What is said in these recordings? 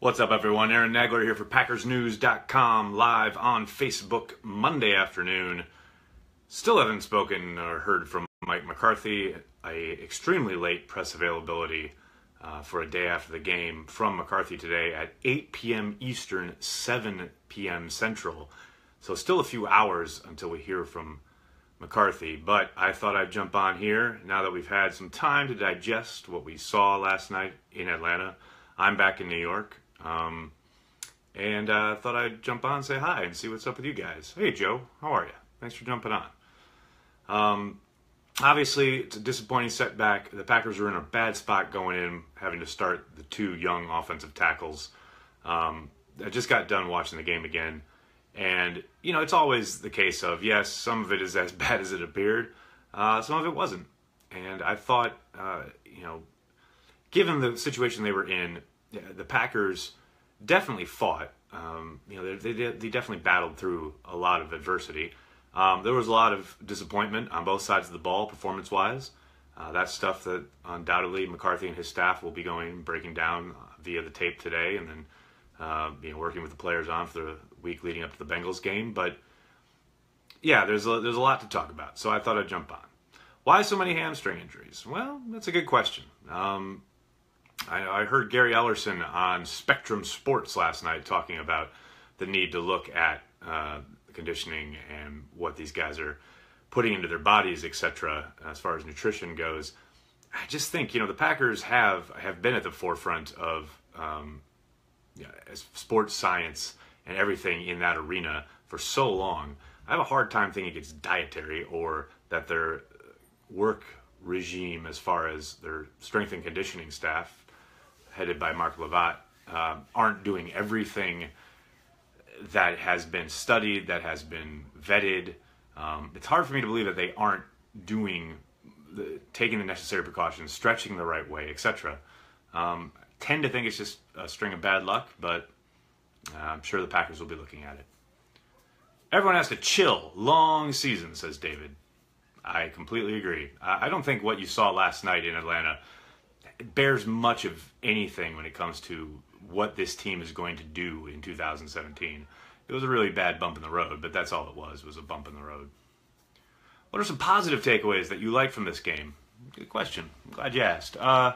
What's up, everyone? Aaron Nagler here for PackersNews.com, live on Facebook Monday afternoon. Still haven't spoken or heard from Mike McCarthy. Extremely late press availability for a day after the game from McCarthy today at 8 p.m. Eastern, 7 p.m. Central. So still a few hours until we hear from McCarthy. But I thought I'd jump on here now that we've had some time to digest what we saw last night in Atlanta. I'm back in New York. And thought I'd jump on and say hi and see what's up with you guys. Hey, Joe, how are you? Thanks for jumping on. Obviously, it's a disappointing setback. The Packers are in a bad spot going in, having to start the two young offensive tackles. I just got done watching the game again. And, you know, it's always the case of, yes, some of it is as bad as it appeared. Some of it wasn't. And I thought, given the situation they were in, the Packers definitely fought. They definitely battled through a lot of adversity. There was a lot of disappointment on both sides of the ball, performance-wise. That's stuff that undoubtedly McCarthy and his staff will be breaking down via the tape today, and then working with the players on for the week leading up to the Bengals game. But yeah, there's a lot to talk about, so I thought I'd jump on. Why so many hamstring injuries? Well, that's a good question. I heard Gary Ellerson on Spectrum Sports last night talking about the need to look at conditioning and what these guys are putting into their bodies, etc., as far as nutrition goes. I just think, the Packers have been at the forefront of sports science and everything in that arena for so long. I have a hard time thinking it's dietary or that their work regime as far as their strength and conditioning staff, headed by Mark Levat, aren't doing everything that has been studied, that has been vetted. It's hard for me to believe that they aren't taking the necessary precautions, stretching the right way, etc. Tend to think it's just a string of bad luck, but I'm sure the Packers will be looking at it. Everyone has to chill. Long season, says David. I completely agree. I don't think what you saw last night in Atlanta bears much of anything when it comes to what this team is going to do in 2017. It was a really bad bump in the road, but that's all it was a bump in the road. What are some positive takeaways that you liked from this game? Good question. I'm glad you asked. I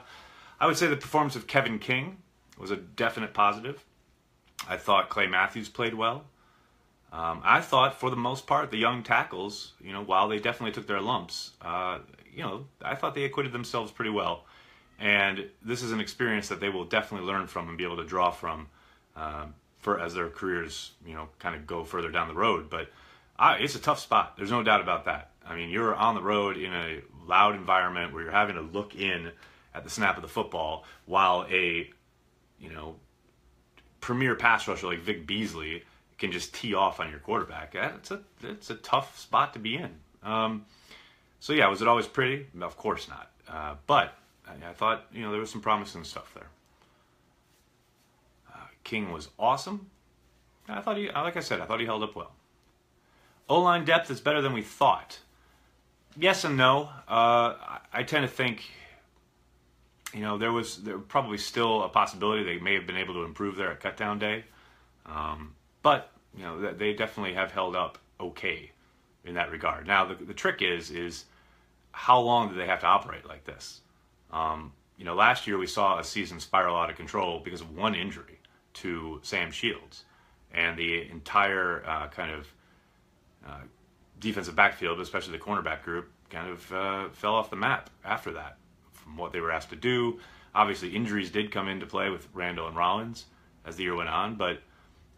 would say the performance of Kevin King was a definite positive. I thought Clay Matthews played well. I thought, for the most part, the young tackles, while they definitely took their lumps, I thought they acquitted themselves pretty well. And this is an experience that they will definitely learn from and be able to draw from as their careers, kind of go further down the road. But it's a tough spot. There's no doubt about that. I mean, you're on the road in a loud environment where you're having to look in at the snap of the football while a, premier pass rusher like Vic Beasley can just tee off on your quarterback. It's a tough spot to be in. So yeah, was it always pretty? Of course not. But I thought, there was some promising stuff there. King was awesome. I thought like I said, I thought he held up well. O-line depth is better than we thought. Yes and no. I tend to think, there was probably still a possibility they may have been able to improve there at cutdown day. But, they definitely have held up okay in that regard. Now, the trick is how long do they have to operate like this? Last year we saw a season spiral out of control because of one injury to Sam Shields. And the entire defensive backfield, especially the cornerback group, kind of fell off the map after that from what they were asked to do. Obviously, injuries did come into play with Randall and Rollins as the year went on, but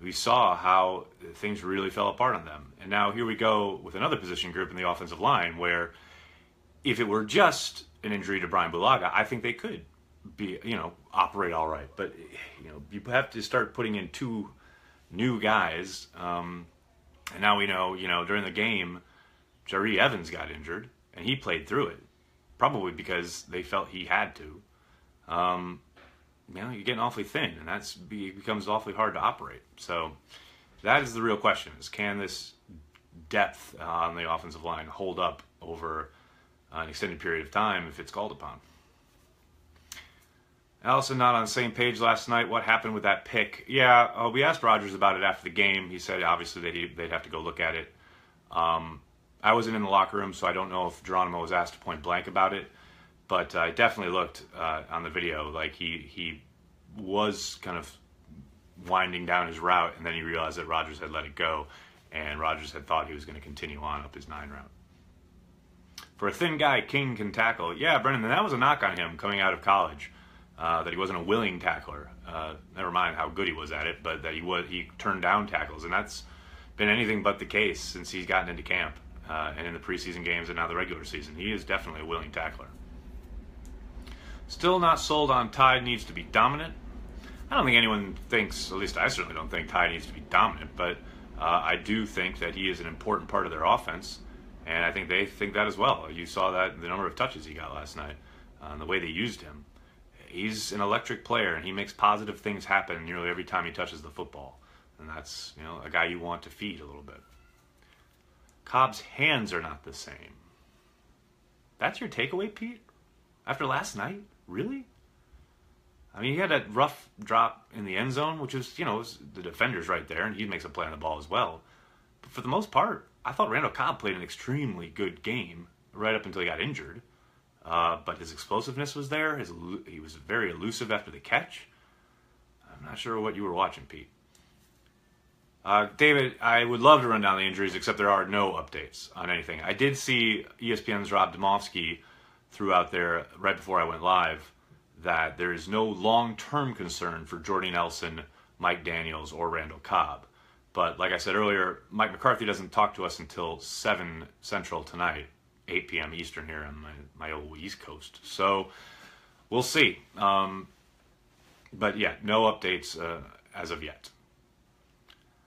we saw how things really fell apart on them. And now here we go with another position group in the offensive line where if it were just an injury to Brian Bulaga, I think they could be, operate all right. But, you have to start putting in two new guys. And now we know, during the game, Jaree Evans got injured, and he played through it, probably because they felt he had to. You're getting awfully thin, and it becomes awfully hard to operate. So that is the real question, is can this depth on the offensive line hold up over an extended period of time if it's called upon? Allison not on the same page last night. What happened with that pick? Yeah, we asked Rodgers about it after the game. He said obviously that they'd have to go look at it. I wasn't in the locker room, so I don't know if Geronimo was asked point blank about it. But I definitely looked on the video like he was kind of winding down his route, and then he realized that Rodgers had let it go, and Rodgers had thought he was going to continue on up his 9 route. For a thin guy, King can tackle. Yeah, Brennan, that was a knock on him coming out of college, that he wasn't a willing tackler. Never mind how good he was at it, but that he turned down tackles, and that's been anything but the case since he's gotten into camp and in the preseason games and now the regular season. He is definitely a willing tackler. Still not sold on Tide needs to be dominant. I don't think anyone thinks, at least I certainly don't think Tide needs to be dominant, but I do think that he is an important part of their offense, and I think they think that as well. You saw that the number of touches he got last night, and the way they used him. He's an electric player, and he makes positive things happen nearly every time he touches the football, and that's a guy you want to feed a little bit. Cobb's hands are not the same. That's your takeaway, Pete? After last night? Really? I mean, he had that rough drop in the end zone, which was, the defender's right there, and he makes a play on the ball as well. But for the most part, I thought Randall Cobb played an extremely good game right up until he got injured. But his explosiveness was there. He was very elusive after the catch. I'm not sure what you were watching, Pete. David, I would love to run down the injuries, except there are no updates on anything. I did see ESPN's Rob Domofsky threw out there right before I went live that there is no long-term concern for Jordy Nelson, Mike Daniels, or Randall Cobb. But like I said earlier, Mike McCarthy doesn't talk to us until 7 Central tonight, 8 p.m. Eastern here on my old East Coast. So we'll see. But yeah, no updates as of yet.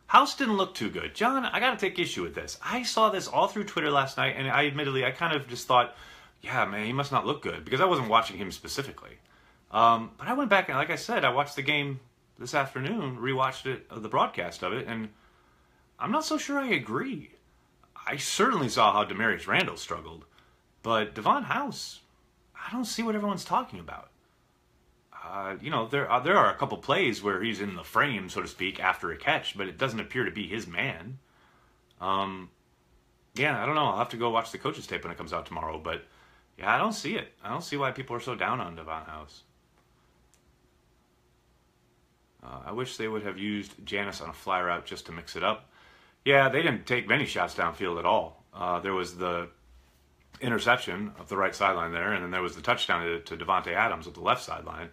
House didn't look too good. John, I got to take issue with this. I saw this all through Twitter last night, and I kind of just thought, yeah, man, he must not look good, because I wasn't watching him specifically. But I went back and, like I said, I watched the game this afternoon, rewatched it, the broadcast of it, and I'm not so sure I agree. I certainly saw how Demarius Randall struggled, but Devon House, I don't see what everyone's talking about. There are a couple plays where he's in the frame, so to speak, after a catch, but it doesn't appear to be his man. Yeah, I don't know. I'll have to go watch the coach's tape when it comes out tomorrow, but yeah, I don't see it. I don't see why people are so down on Devon House. I wish they would have used Janis on a fly route just to mix it up. Yeah, they didn't take many shots downfield at all. There was the interception of the right sideline there, and then there was the touchdown to Devontae Adams at the left sideline.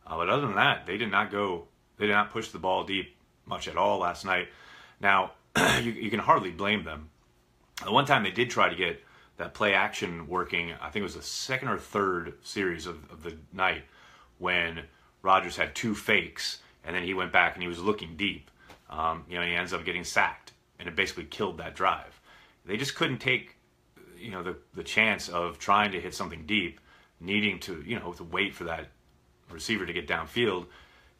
But other than that, they did not push the ball deep much at all last night. Now, you can hardly blame them. The one time they did try to get that play action working, I think it was the second or third series of the night, when Rodgers had 2 fakes, and then he went back and he was looking deep. He ends up getting sacked, and it basically killed that drive. They just couldn't take, the chance of trying to hit something deep, needing to, to wait for that receiver to get downfield,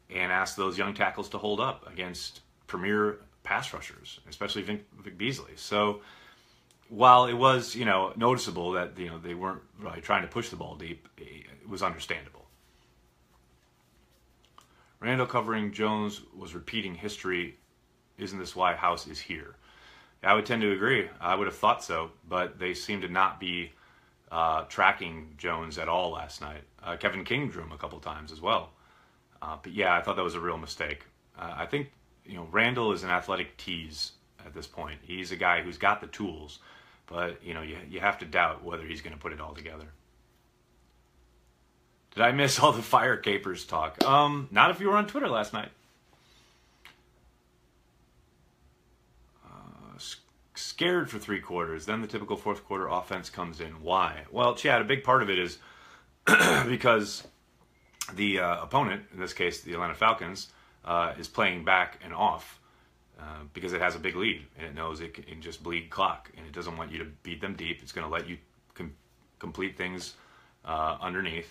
and ask those young tackles to hold up against premier pass rushers, especially Vic Beasley. So while it was, noticeable that, they weren't really trying to push the ball deep, it was understandable. Randall covering Jones was repeating history. Isn't this why House is here? I would tend to agree. I would have thought so, but they seem to not be tracking Jones at all last night. Kevin King drew him a couple times as well. But yeah, I thought that was a real mistake. I think, Randall is an athletic tease at this point. He's a guy who's got the tools, but, you have to doubt whether he's going to put it all together. Did I miss all the fire capers talk? Not if you were on Twitter last night. Scared for 3 quarters, then the typical fourth quarter offense comes in. Why? Well, Chad, a big part of it is because the opponent, in this case the Atlanta Falcons, is playing back and off because it has a big lead, and it knows it can just bleed clock, and it doesn't want you to beat them deep. It's going to let you complete things underneath,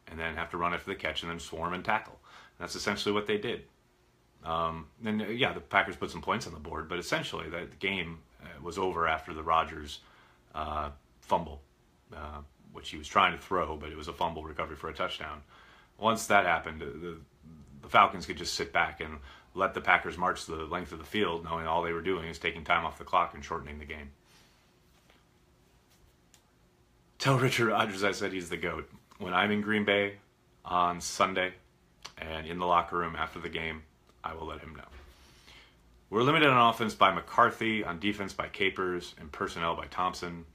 and then have to run after the catch, and then swarm and tackle. And that's essentially what they did. And yeah, the Packers put some points on the board, but essentially the game was over after the Rodgers fumble, which he was trying to throw, but it was a fumble recovery for a touchdown. once that happened, the Falcons could just sit back and let the Packers march the length of the field, knowing all they were doing is taking time off the clock and shortening the game. Tell Richard Rodgers I said he's the GOAT. When I'm in Green Bay on Sunday and in the locker room after the game, I will let him know. We're limited on offense by McCarthy, on defense by Capers, and personnel by Thompson.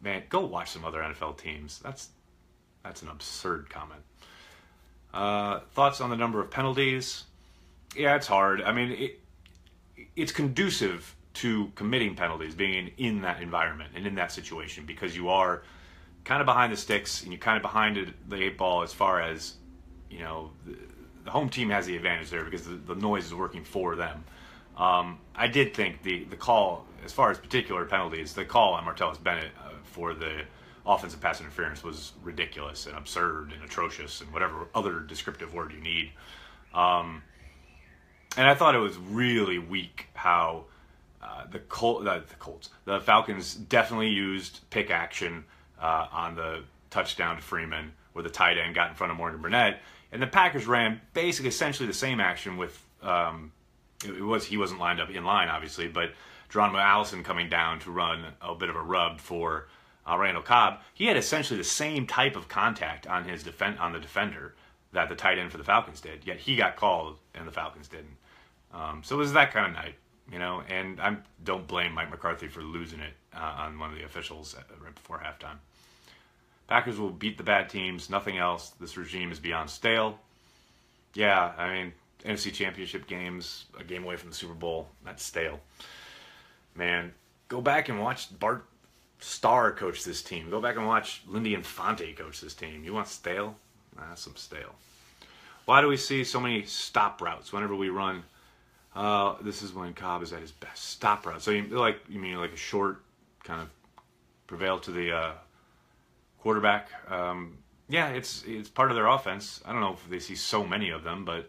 Man, go watch some other NFL teams. That's an absurd comment. Thoughts on the number of penalties? Yeah, it's hard. I mean, it's conducive to committing penalties, being in that environment and in that situation, because you are kind of behind the sticks and you're kind of behind the 8 ball as far as, you know, the home team has the advantage there because the noise is working for them. I did think the call, as far as particular penalties, the call on Martellus Bennett for the offensive pass interference was ridiculous and absurd and atrocious and whatever other descriptive word you need. And I thought it was really weak how the Falcons definitely used pick action on the touchdown to Freeman, where the tight end got in front of Morgan Burnett, and the Packers ran basically essentially the same action with he wasn't lined up in line obviously, but Geronimo Allison coming down to run a bit of a rub for Randall Cobb. He had essentially the same type of contact on his on the defender that the tight end for the Falcons did, yet he got called and the Falcons didn't. So it was that kind of night, you know, and I don't blame Mike McCarthy for losing it on one of the officials right before halftime. Packers will beat the bad teams, nothing else. This regime is beyond stale. Yeah, I mean, NFC Championship games, a game away from the Super Bowl, that's stale. Man, go back and watch Bart Starr coach this team. Go back and watch Lindy Infante coach this team. You want stale? That's some stale. Why do we see so many stop routes whenever we run? This is when Cobb is at his best. Stop route. So you mean like a short kind of prevail to the quarterback? Yeah, it's part of their offense. I don't know if they see so many of them, but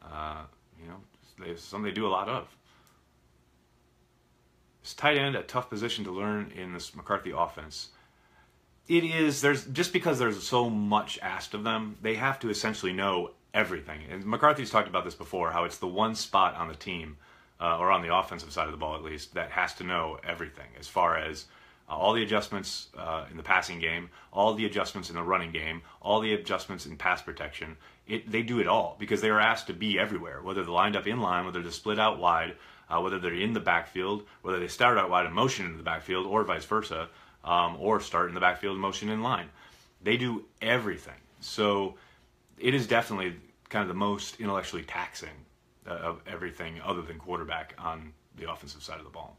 you know, something they do a lot of. Is tight end a tough position to learn in this McCarthy offense? It is. Just because there's so much asked of them, they have to essentially know everything. And McCarthy's talked about this before, how it's the one spot on the team, or on the offensive side of the ball at least, that has to know everything as far as all the adjustments in the passing game, all the adjustments in the running game, all the adjustments in pass protection. They do it all because they are asked to be everywhere, whether they're lined up in line, whether they're split out wide, whether they're in the backfield, whether they start out wide and motion into the backfield, or vice versa, or start in the backfield and motion in line. They do everything. So it is definitely kind of the most intellectually taxing of everything other than quarterback on the offensive side of the ball.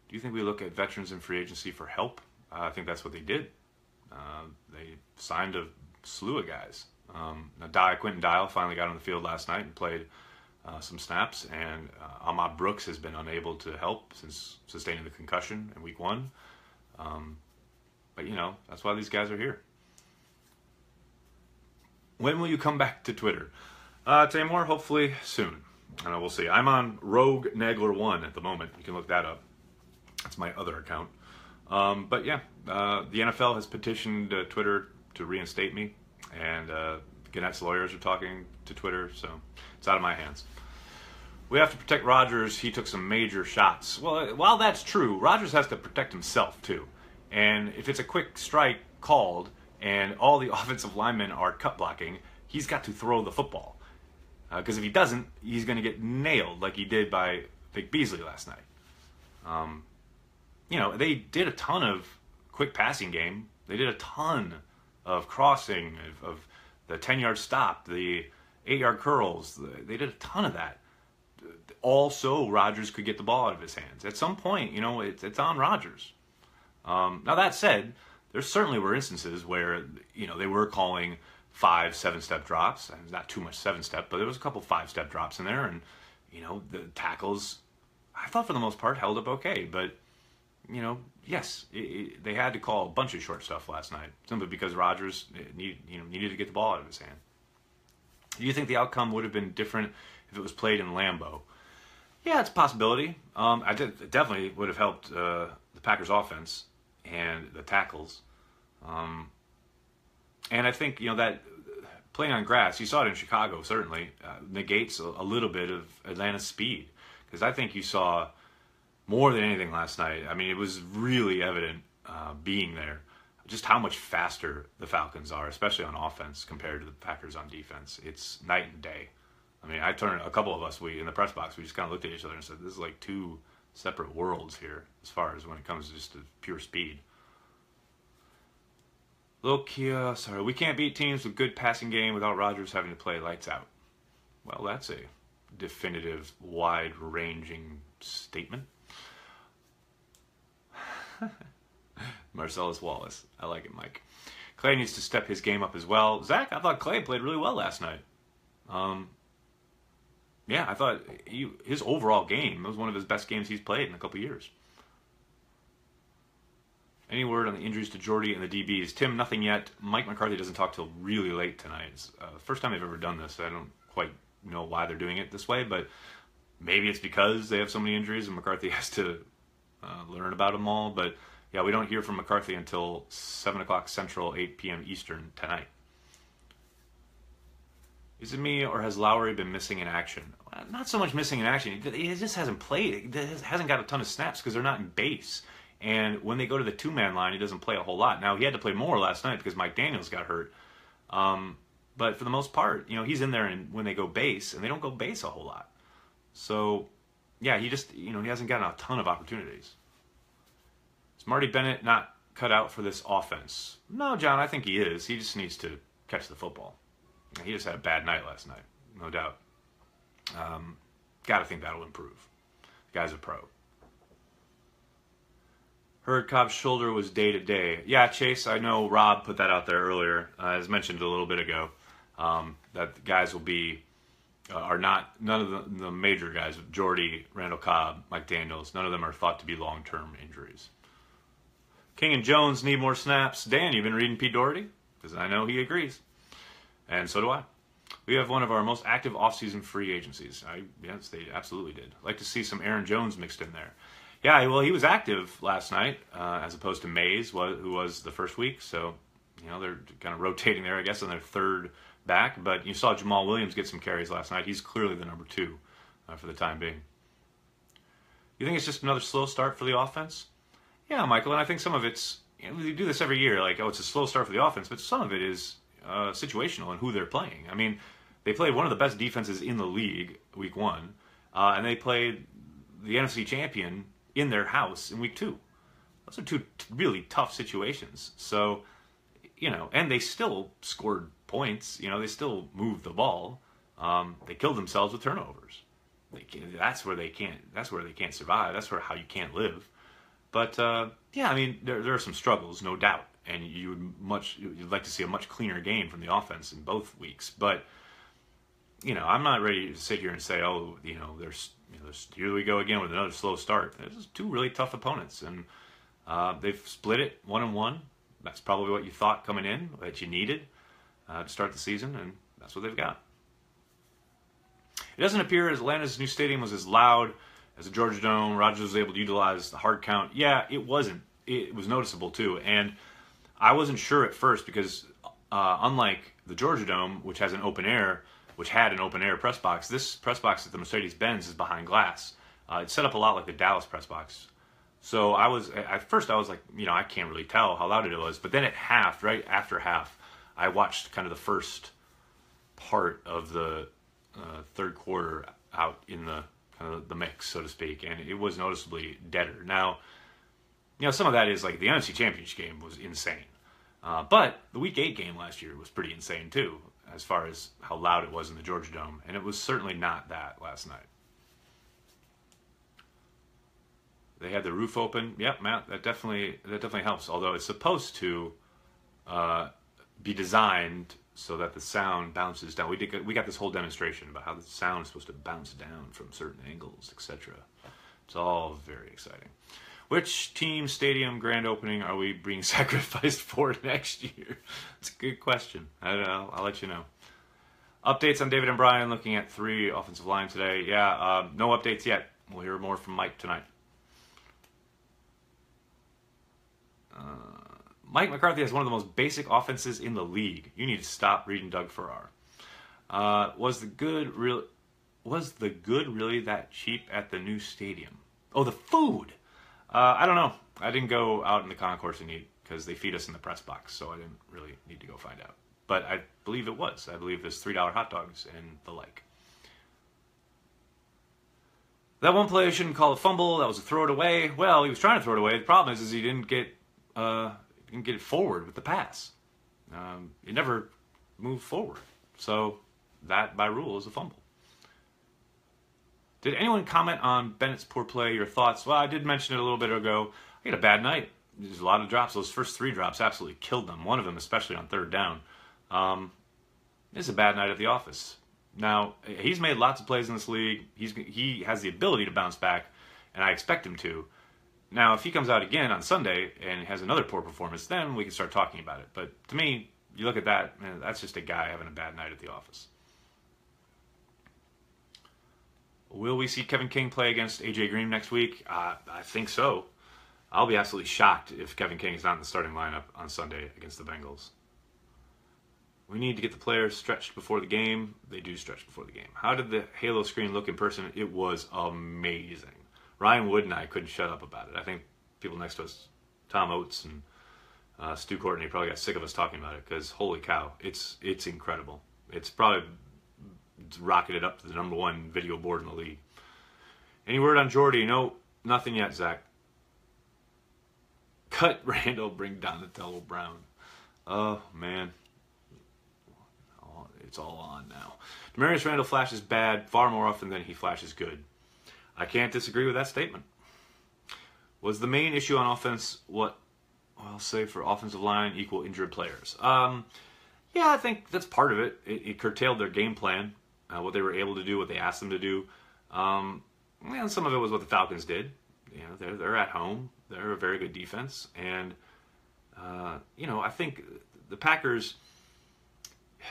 Do you think we look at veterans in free agency for help? I think that's what they did. They signed a slew of guys. Quentin Dial finally got on the field last night and played some snaps, and Ahmad Brooks has been unable to help since sustaining the concussion in week 1. But, you know, that's why these guys are here. When will you come back to Twitter? Tamor, hopefully soon. We'll see. I'm on Rogue Nagler 1 at the moment. You can look that up. That's my other account. But yeah, the NFL has petitioned Twitter to reinstate me, and Gannett's lawyers are talking to Twitter, so it's out of my hands. We have to protect Rodgers. He took some major shots. Well, while that's true, Rodgers has to protect himself too. And if it's a quick strike called and all the offensive linemen are cut blocking, he's got to throw the football. Because if he doesn't, he's going to get nailed like he did by Vic Beasley last night. You know, they did a ton of quick passing game. They did a ton of crossing, of the 10-yard stop, the 8-yard curls. They did a ton of that. Also, Rodgers could get the ball out of his hands. At some point, you know, it's on Rodgers. Now, that said, there certainly were instances where, you know, they were calling 5 7-step drops. And not too much 7-step, but there was a couple 5-step drops in there. And, you know, the tackles, I thought for the most part, held up okay. But, you know, yes, they had to call a bunch of short stuff last night, simply because Rodgers needed to get the ball out of his hand. Do you think the outcome would have been different if it was played in Lambeau? Yeah, it's a possibility. It definitely would have helped the Packers' offense and the tackles. And I think, that playing on grass, you saw it in Chicago, certainly, negates a little bit of Atlanta's speed. Because I think you saw more than anything last night. I mean, it was really evident being there, just how much faster the Falcons are, especially on offense compared to the Packers on defense. It's night and day. I mean, a couple of us, in the press box, we just kind of looked at each other and said, this is like two separate worlds here as far as when it comes just to pure speed. Lil Kia, sorry, we can't beat teams with good passing game without Rodgers having to play lights out. Well, that's a definitive, wide-ranging statement. Marcellus Wallace. I like it, Mike. Clay needs to step his game up as well. Zach, I thought Clay played really well last night. Yeah, I thought his overall game was one of his best games he's played in a couple years. Any word on the injuries to Jordy and the DBs? Tim, nothing yet. Mike McCarthy doesn't talk till really late tonight. It's the first time they've ever done this. I don't quite know why they're doing it this way, but maybe it's because they have so many injuries and McCarthy has to learn about them all. But yeah, we don't hear from McCarthy until 7 o'clock Central, 8 p.m. Eastern tonight. Is it me, or has Lowry been missing in action? Not so much missing in action. He just hasn't played. He hasn't got a ton of snaps because they're not in base. And when they go to the two-man line, he doesn't play a whole lot. Now, he had to play more last night because Mike Daniels got hurt. But for the most part, he's in there and when they go base, and they don't go base a whole lot. So, yeah, he just, he hasn't gotten a ton of opportunities. Is Marty Bennett not cut out for this offense? No, John, I think he is. He just needs to catch the football. He just had a bad night last night, no doubt. Got to think that'll improve. The guy's a pro. Heard Cobb's shoulder was day-to-day. Yeah, Chase, I know Rob put that out there earlier, as mentioned a little bit ago, that the guys will be, none of the major guys, Jordy, Randall Cobb, Mike Daniels, none of them are thought to be long-term injuries. King and Jones need more snaps. Dan, you've been reading Pete Doherty? Because I know he agrees. And so do I. We have one of our most active offseason free agencies. Yes, they absolutely did. I'd like to see some Aaron Jones mixed in there. Yeah, well, he was active last night, as opposed to Mays, who was the first week. So, they're kind of rotating there, I guess, on their third back. But you saw Jamal Williams get some carries last night. He's clearly the number 2 for the time being. You think it's just another slow start for the offense? Yeah, Michael, and I think some of it's, we do this every year, like, it's a slow start for the offense, but some of it is situational in who they're playing. I mean, they played one of the best defenses in the league week 1, and they played the NFC champion in their house in week 2. Those are 2 really tough situations. So, and they still scored points. They still moved the ball. They killed themselves with turnovers. That's where they can't survive. That's how you can't live. But yeah, I mean, there are some struggles, no doubt. And you'd like to see a much cleaner game from the offense in both weeks. But I'm not ready to sit here and say, here we go again with another slow start. There's 2 really tough opponents, and they've split it 1-1. That's probably what you thought coming in, that you needed to start the season, and that's what they've got. It doesn't appear as Atlanta's new stadium was as loud as the Georgia Dome. Rodgers was able to utilize the hard count. Yeah, it wasn't. It was noticeable too, and I wasn't sure at first because unlike the Georgia Dome, which had an open air press box, this press box at the Mercedes-Benz is behind glass. It's set up a lot like the Dallas press box. So at first I was like, I can't really tell how loud it was. But then at half, right after half, I watched kind of the first part of the third quarter out in the kind of the mix, so to speak, and it was noticeably deader. Now, some of that is like the NFC Championship game was insane. But the Week 8 game last year was pretty insane too, as far as how loud it was in the Georgia Dome, and it was certainly not that last night. They had the roof open. Yep, Matt, that definitely helps. Although it's supposed to be designed so that the sound bounces down. We got this whole demonstration about how the sound is supposed to bounce down from certain angles, etc. It's all very exciting. Which team stadium grand opening are we being sacrificed for next year? It's a good question. I'll let you know. Updates on David and Brian looking at 3 offensive line today. Yeah, no updates yet. We'll hear more from Mike tonight. Mike McCarthy has one of the most basic offenses in the league. You need to stop reading Doug Farrar. Was the good really that cheap at the new stadium? Oh, the food. I don't know. I didn't go out in the concourse and eat because they feed us in the press box, so I didn't really need to go find out. But I believe it was. I believe there's $3 hot dogs and the like. That one play I shouldn't call a fumble. That was a throw it away. Well, he was trying to throw it away. The problem is he didn't get it forward with the pass. It never moved forward. So that, by rule, is a fumble. Did anyone comment on Bennett's poor play? Your thoughts? Well, I did mention it a little bit ago. I had a bad night. There's a lot of drops. Those first 3 drops absolutely killed them. One of them, especially on 3rd down. It's a bad night at the office. Now, he's made lots of plays in this league. He has the ability to bounce back, and I expect him to. Now, if he comes out again on Sunday and has another poor performance, then we can start talking about it. But to me, you look at that, man, that's just a guy having a bad night at the office. Will we see Kevin King play against A.J. Green next week? I think so. I'll be absolutely shocked if Kevin King is not in the starting lineup on Sunday against the Bengals. We need to get the players stretched before the game. They do stretch before the game. How did the Halo screen look in person? It was amazing. Ryan Wood and I couldn't shut up about it. I think people next to us, Tom Oates and Stu Courtney, probably got sick of us talking about it because holy cow, it's incredible. It's probably rocketed up to the #1 video board in the league. Any word on Jordy? No, nothing yet, Zach. Cut Randall, bring Donatello Brown. Oh, man. It's all on now. Demarius Randall flashes bad far more often than he flashes good. I can't disagree with that statement. Was the main issue on offense what I'll say for offensive line equal injured players? Yeah, I think that's part of it. It curtailed their game plan, what they were able to do, what they asked them to do. And some of it was what the Falcons did. You know, they're at home. They're a very good defense. And, I think the Packers,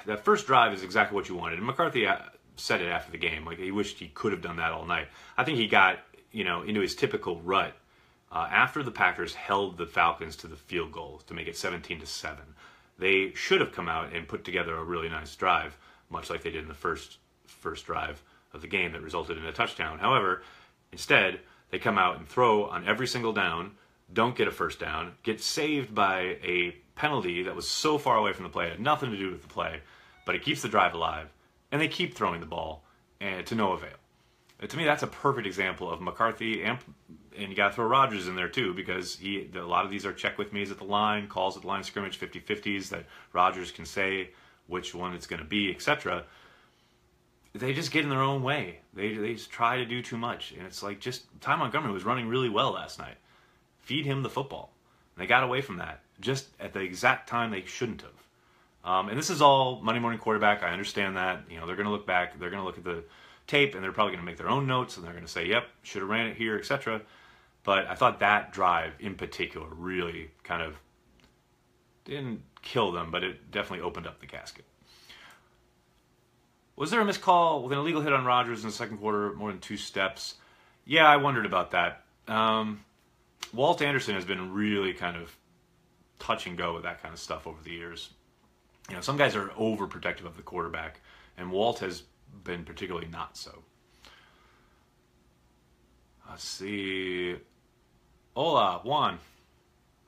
that first drive is exactly what you wanted. And McCarthy said it after the game. Like, he wished he could have done that all night. I think he got, into his typical rut after the Packers held the Falcons to the field goal to make it 17-7. They should have come out and put together a really nice drive, much like they did in the first drive of the game that resulted in a touchdown. However, instead, they come out and throw on every single down, don't get a first down, get saved by a penalty that was so far away from the play, had nothing to do with the play, but it keeps the drive alive, and they keep throwing the ball to no avail. To me, that's a perfect example of McCarthy, and you got to throw Rodgers in there too, because a lot of these are check with me's at the line, calls at the line of scrimmage, 50-50s that Rodgers can say which one it's going to be, etc. They just get in their own way. They just try to do too much, and it's like just Ty Montgomery was running really well last night. Feed him the football. And they got away from that just at the exact time they shouldn't have. And this is all Monday Morning Quarterback. I understand that. They're going to look back. They're going to look at the tape, and they're probably going to make their own notes, and they're going to say, yep, should have ran it here, etc. But I thought that drive in particular really kind of didn't kill them, but it definitely opened up the casket. Was there a missed call with an illegal hit on Rodgers in the second quarter, more than 2 steps? Yeah, I wondered about that. Walt Anderson has been really kind of touch and go with that kind of stuff over the years. Some guys are overprotective of the quarterback, and Walt has been particularly not so. Let's see. Hola, Juan.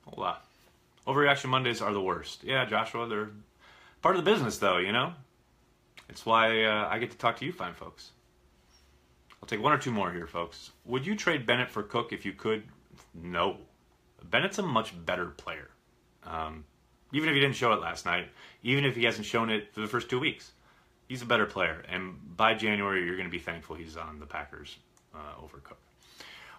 Hola. Overreaction Mondays are the worst. Yeah, Joshua, they're part of the business, though, It's why I get to talk to you fine folks. I'll take 1 or 2 more here, folks. Would you trade Bennett for Cook if you could? No. Bennett's a much better player. Even if he didn't show it last night, even if he hasn't shown it for the first 2 weeks, he's a better player. And by January, you're going to be thankful he's on the Packers over Cook.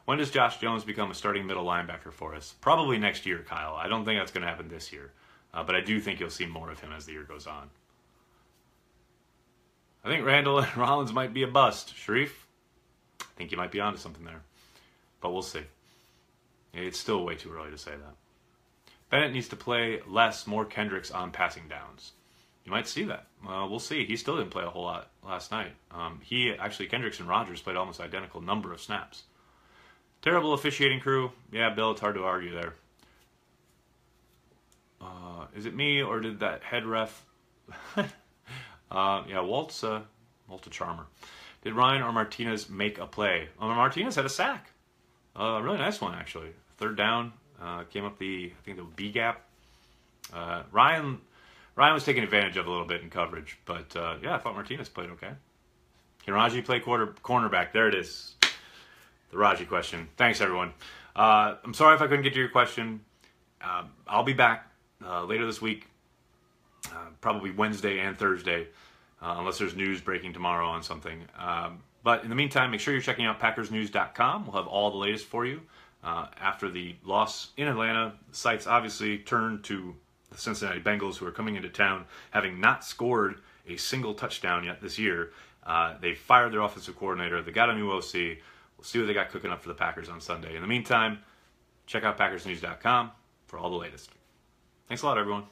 When does Josh Jones become a starting middle linebacker for us? Probably next year, Kyle. I don't think that's going to happen this year. But I do think you'll see more of him as the year goes on. I think Randall and Rollins might be a bust. Sharif, I think you might be onto something there. But we'll see. It's still way too early to say that. Bennett needs to play less, more Kendricks on passing downs. You might see that. We'll see. He still didn't play a whole lot last night. Kendricks and Rodgers played almost identical number of snaps. Terrible officiating crew. Yeah, Bill, it's hard to argue there. Is it me or did that head ref? Yeah, Walt's a charmer. Did Ryan or Martinez make a play? Martinez had a sack. A really nice one, actually. Third down. Came up I think the B gap. Ryan was taking advantage of a little bit in coverage. But, yeah, I thought Martinez played okay. Can Raji play cornerback? There it is. The Raji question. Thanks, everyone. I'm sorry if I couldn't get to your question. I'll be back later this week. Probably Wednesday and Thursday. Unless there's news breaking tomorrow on something. But in the meantime, make sure you're checking out PackersNews.com. We'll have all the latest for you. After the loss in Atlanta, the sights obviously turned to the Cincinnati Bengals, who are coming into town, having not scored a single touchdown yet this year. They fired their offensive coordinator. They got a new OC. We'll see what they got cooking up for the Packers on Sunday. In the meantime, check out PackersNews.com for all the latest. Thanks a lot, everyone.